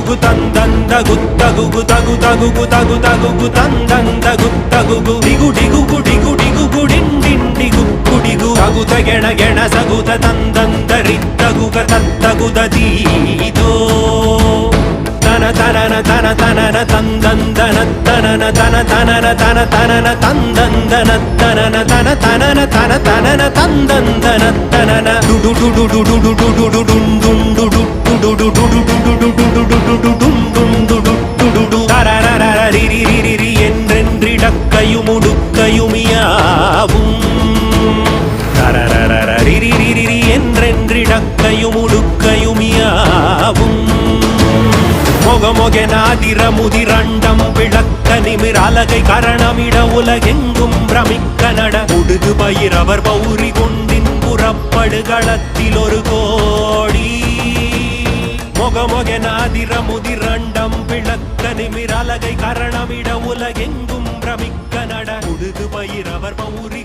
గుత్తగుగు తందంద గుత్తగుగు తగు తగుగు తగు తగుగు తందంద గుత్తగుగు డిగు డిగుగు డిగు డిగుగు డిండిండిగు గుడిగు తగుత గెణ గెణ సగుత తందంద రిత్తగుగ తత్తగుద దీదో తన తనన తన తనన తందందన తనన తన తనన తన తనన తందందన తనన తన తనన తన తనన తందందన తనన డుడు డుడు డుడు డుడు డుడు డుండు డుడు డుడు డుడు డుడు డుడు డుడు டுடு தரரரரிரிரிரி என்றென்றிடக்கையுமுடுக்கையுமியாவும் தரரரரிரிரிரி என்றென்றிடக்கையுமுடுக்கையுமியாவும் மொகமொகெனாதிர முதிரண்டம் விளக்க நிமிர் அலகை கரணமிட உலகெங்கும் பிரமிக்க நட உடுகு பயிரவர் பௌரி கொண்டின் புறப்படுகளத்தில் ஒரு கோடி மொகமொகெனாதிர முதிரண்டம் விளக்க நிமிர் அலகை கரணமிட உலகெங்கும் பிரமிக்க நட உடுகு பயிரவர் பௌரி